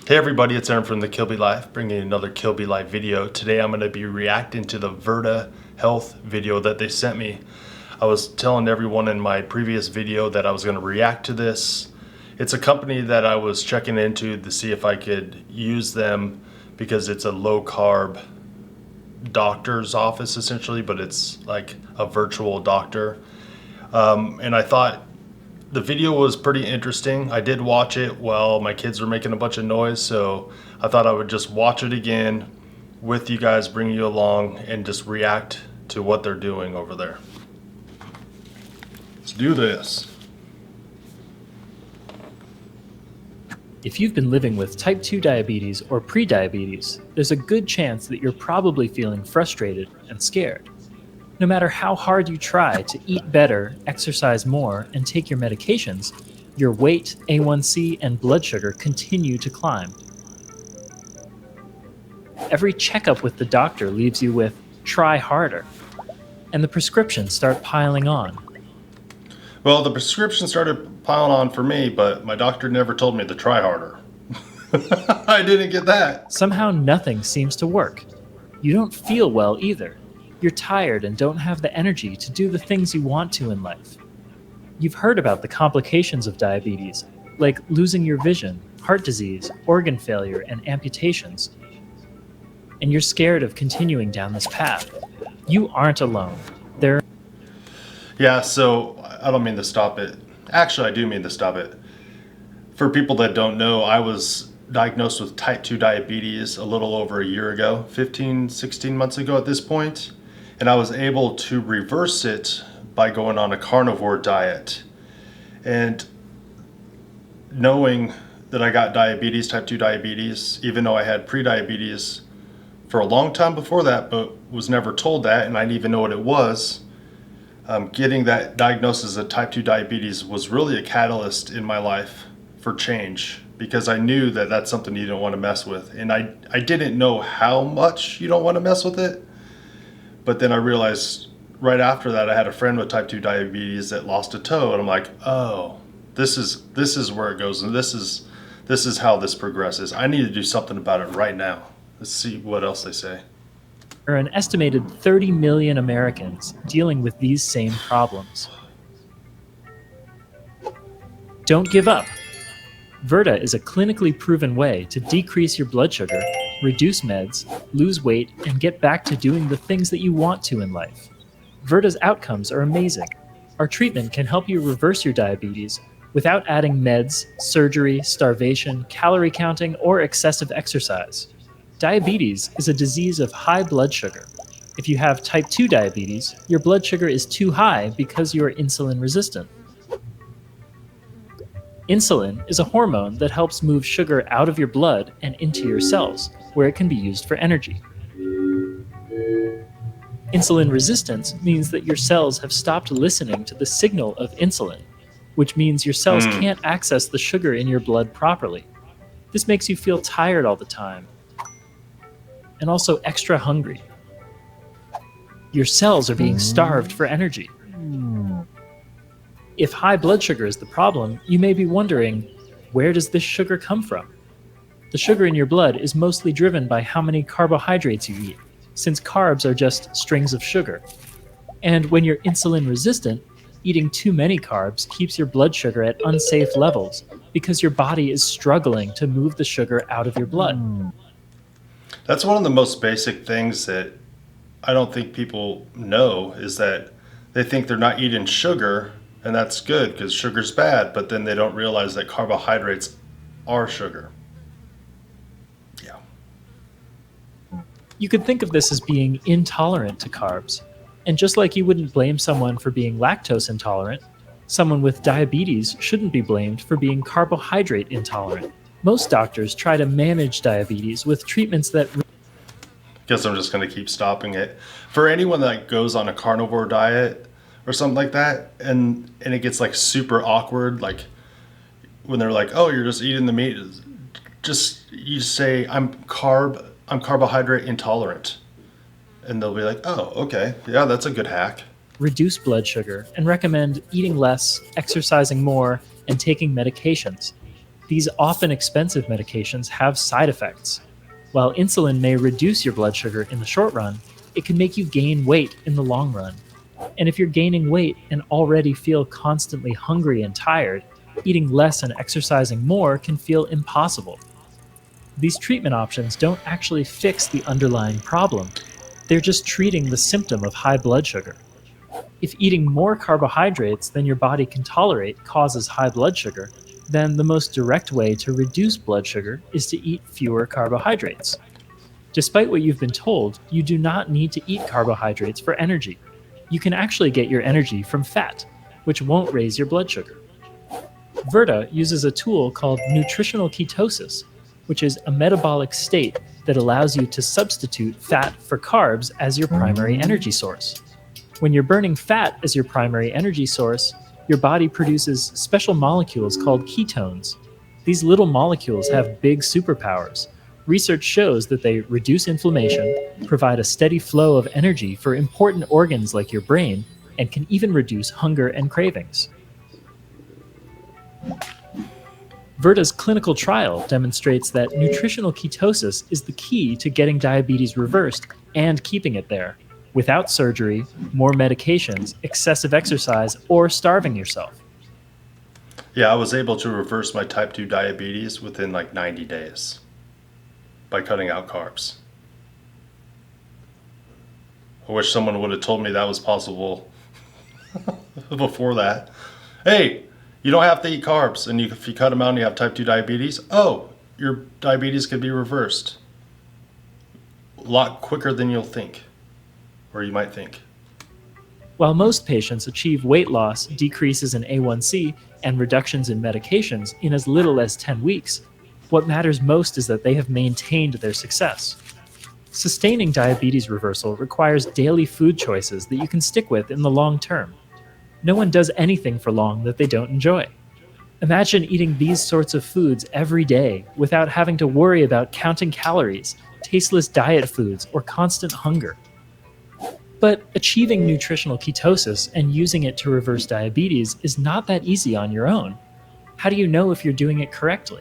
Hey everybody, it's Aaron from the Kilby Life, bringing another Kilby Life video. Today I'm going to be reacting to the Virta health video that they sent me. I was telling everyone in my previous video that I was going to react to this. It's a company that I was checking into to see if I could use them because it's a low carb doctor's office essentially, but it's like a virtual doctor. And I thought the video was pretty interesting. I did watch it while my kids were making a bunch of noise, so I thought I would just watch it again with you guys, bring you along, and just react to what they're doing over there. Let's do this. If you've been living with type 2 diabetes or prediabetes, there's a good chance that you're probably feeling frustrated and scared. No matter how hard you try to eat better, exercise more, and take your medications, your weight, A1C, and blood sugar continue to climb. Every checkup with the doctor leaves you with, "Try harder," and the prescriptions start piling on. Well, the prescription started piling on for me, but my doctor never told me to try harder. I didn't get that. Somehow nothing seems to work. You don't feel well either. You're tired and don't have the energy to do the things you want to in life. You've heard about the complications of diabetes, like losing your vision, heart disease, organ failure, and amputations. And you're scared of continuing down this path. You aren't alone. Yeah, so I don't mean to stop it. Actually, I do mean to stop it. For people that don't know, I was diagnosed with type 2 diabetes a little over a year ago, 15, 16 months ago at this point. And I was able to reverse it by going on a carnivore diet. And knowing that I got diabetes, type 2 diabetes, even though I had prediabetes for a long time before that, but was never told that, and I didn't even know what it was. Getting that diagnosis of type 2 diabetes was really a catalyst in my life for change, because I knew that that's something you don't want to mess with. And I didn't know how much you don't want to mess with it. But then I realized right after that, I had a friend with type 2 diabetes that lost a toe. And I'm like, oh, this is where it goes. And this is how this progresses. I need to do something about it right now. Let's see what else they say. There are an estimated 30 million Americans dealing with these same problems. Don't give up. Virta is a clinically proven way to decrease your blood sugar, reduce meds, lose weight, and get back to doing the things that you want to in life. Virta's outcomes are amazing. Our treatment can help you reverse your diabetes without adding meds, surgery, starvation, calorie counting, or excessive exercise. Diabetes is a disease of high blood sugar. If you have type 2 diabetes, your blood sugar is too high because you are insulin resistant. Insulin is a hormone that helps move sugar out of your blood and into your cells, where it can be used for energy. Insulin resistance means that your cells have stopped listening to the signal of insulin, which means your cells can't access the sugar in your blood properly. This makes you feel tired all the time, and also extra hungry. Your cells are being starved for energy. If high blood sugar is the problem, you may be wondering, where does this sugar come from? The sugar in your blood is mostly driven by how many carbohydrates you eat, since carbs are just strings of sugar. And when you're insulin resistant, eating too many carbs keeps your blood sugar at unsafe levels because your body is struggling to move the sugar out of your blood. That's one of the most basic things that I don't think people know, is that they think they're not eating sugar, and that's good because sugar's bad, but then they don't realize that carbohydrates are sugar. Yeah. You could think of this as being intolerant to carbs. And just like you wouldn't blame someone for being lactose intolerant, someone with diabetes shouldn't be blamed for being carbohydrate intolerant. Most doctors try to manage diabetes with treatments that... Guess I'm just going to keep stopping it. For anyone that goes on a carnivore diet or something like that, and it gets like super awkward, like when they're like, oh, you're just eating the meat, you say, I'm carbohydrate intolerant. And they'll be like, oh, okay, yeah, that's a good hack. reduce blood sugar and recommend eating less, exercising more, and taking medications. These often expensive medications have side effects. While insulin may reduce your blood sugar in the short run, it can make you gain weight in the long run. And if you're gaining weight and already feel constantly hungry and tired, eating less and exercising more can feel impossible. These treatment options don't actually fix the underlying problem. They're just treating the symptom of high blood sugar. If eating more carbohydrates than your body can tolerate causes high blood sugar, then the most direct way to reduce blood sugar is to eat fewer carbohydrates. Despite what you've been told, you do not need to eat carbohydrates for energy. You can actually get your energy from fat, which won't raise your blood sugar. Virta uses a tool called nutritional ketosis, which is a metabolic state that allows you to substitute fat for carbs as your primary energy source. When you're burning fat as your primary energy source, your body produces special molecules called ketones. These little molecules have big superpowers. Research shows that they reduce inflammation, provide a steady flow of energy for important organs like your brain, and can even reduce hunger and cravings. Virta's clinical trial demonstrates that nutritional ketosis is the key to getting diabetes reversed and keeping it there, without surgery, more medications, excessive exercise, or starving yourself. Yeah, I was able to reverse my type 2 diabetes within like 90 days by cutting out carbs. I wish someone would have told me that was possible before that. Hey, you don't have to eat carbs, and if you cut them out and you have type 2 diabetes, your diabetes could be reversed a lot quicker than you'll think, or you might think. While most patients achieve weight loss, decreases in A1C, and reductions in medications in as little as 10 weeks, what matters most is that they have maintained their success. Sustaining diabetes reversal requires daily food choices that you can stick with in the long term. No one does anything for long that they don't enjoy. Imagine eating these sorts of foods every day without having to worry about counting calories, tasteless diet foods, or constant hunger. But achieving nutritional ketosis and using it to reverse diabetes is not that easy on your own. How do you know if you're doing it correctly?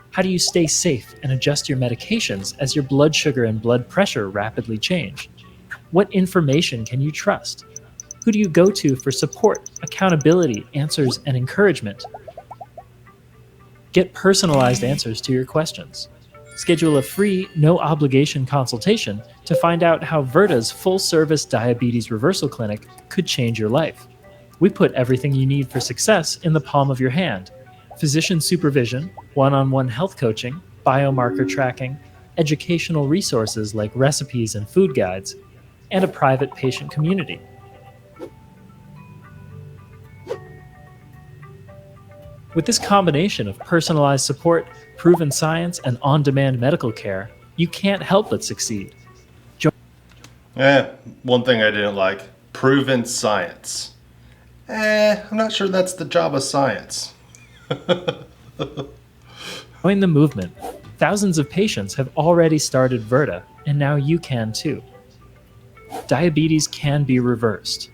How do you stay safe and adjust your medications as your blood sugar and blood pressure rapidly change? What information can you trust? Who do you go to for support, accountability, answers, and encouragement? Get personalized answers to your questions. Schedule a free, no-obligation consultation to find out how Virta's full-service diabetes reversal clinic could change your life. We put everything you need for success in the palm of your hand. Physician supervision, one-on-one health coaching, biomarker tracking, educational resources like recipes and food guides, and a private patient community. With this combination of personalized support, proven science, and on-demand medical care, you can't help but succeed. One thing I didn't like, proven science. I'm not sure that's the job of science. Join the movement. Thousands of patients have already started Virta, and now you can too. Diabetes can be reversed.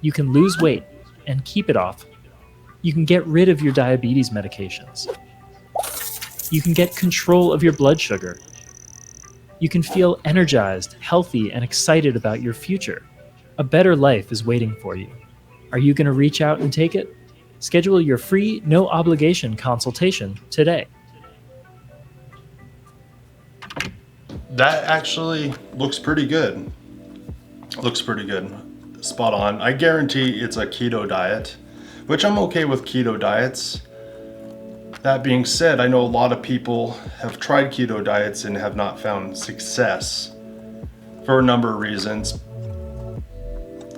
You can lose weight and keep it off. You can get rid of your diabetes medications. You can get control of your blood sugar. You can feel energized, healthy, and excited about your future. A better life is waiting for you. Are you going to reach out and take it? Schedule your free, no-obligation consultation today. That actually looks pretty good. Spot on. I guarantee it's a keto diet, which I'm okay with keto diets. That being said, I know a lot of people have tried keto diets and have not found success for a number of reasons.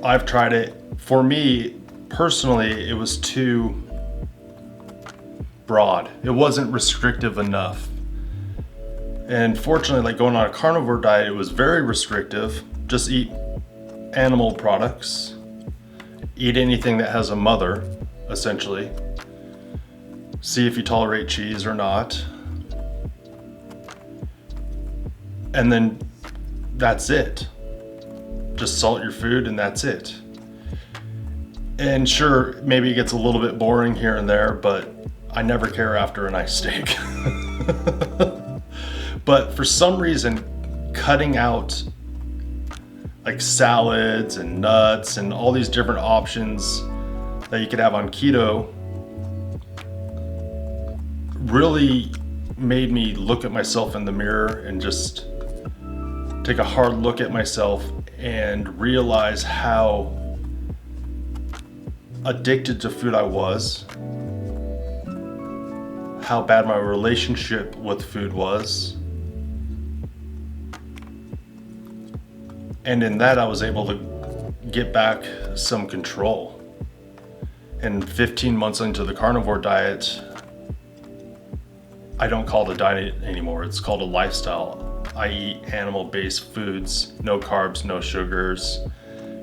I've tried it. For me, personally, it was too broad. It wasn't restrictive enough. And fortunately, like going on a carnivore diet, it was very restrictive. Just eat animal products. Eat anything that has a mother, essentially. See if you tolerate cheese or not. And then that's it. Just salt your food and that's it. And sure, maybe it gets a little bit boring here and there, but I never care after a nice steak. But for some reason, cutting out like salads and nuts and all these different options that you could have on keto really made me look at myself in the mirror and just take a hard look at myself and realize how addicted to food I was, how bad my relationship with food was. And in that, I was able to get back some control. And 15 months into the carnivore diet, I don't call it a diet anymore. It's called a lifestyle. I eat animal-based foods, no carbs, no sugars,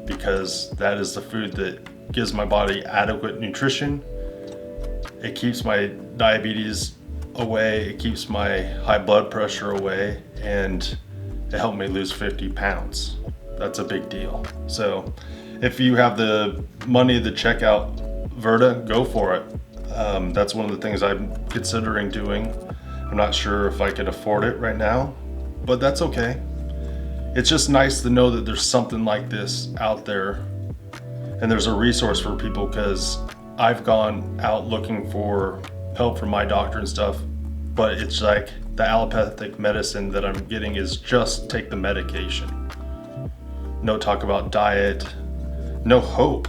because that is the food that gives my body adequate nutrition. It keeps my diabetes away, it keeps my high blood pressure away, and it helped me lose 50 pounds. That's a big deal. So if you have the money to check out Virta, go for it. That's one of the things I'm considering doing. I'm not sure if I could afford it right now, but that's okay. It's just nice to know that there's something like this out there and there's a resource for people, because I've gone out looking for help from my doctor and stuff, but it's like the allopathic medicine that I'm getting is just take the medication. No talk about diet, no hope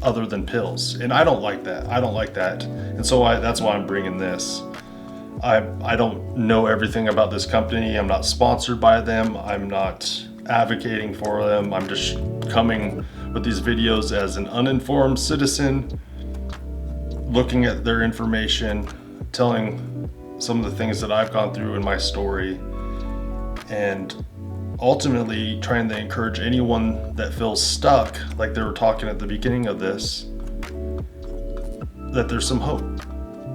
other than pills. And I don't like that. And so that's why I'm bringing this. I don't know everything about this company. I'm not sponsored by them. I'm not advocating for them. I'm just coming with these videos as an uninformed citizen, looking at their information, telling some of the things that I've gone through in my story, and ultimately trying to encourage anyone that feels stuck, like they were talking at the beginning of this, that there's some hope.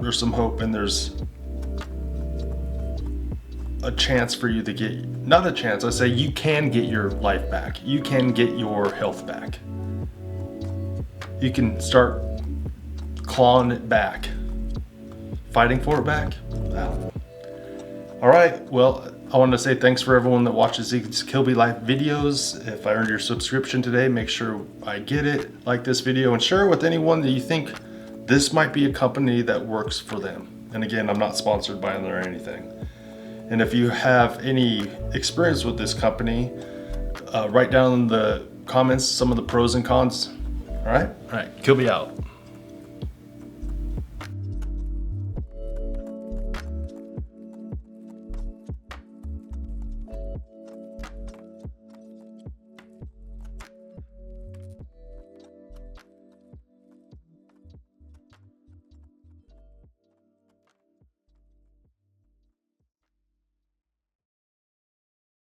There's some hope, and there's a chance for you to get, not a chance, I say you can get your life back. You can get your health back. You can start clawing it back, fighting for it back. Wow. All right, well, I want to say thanks for everyone that watches these Kilby Life videos. If I earned your subscription today, make sure I get it, like this video, and share it with anyone that you think this might be a company that works for them. And again, I'm not sponsored by them or anything. And if you have any experience with this company, write down in the comments some of the pros and cons. All right, Kilby out.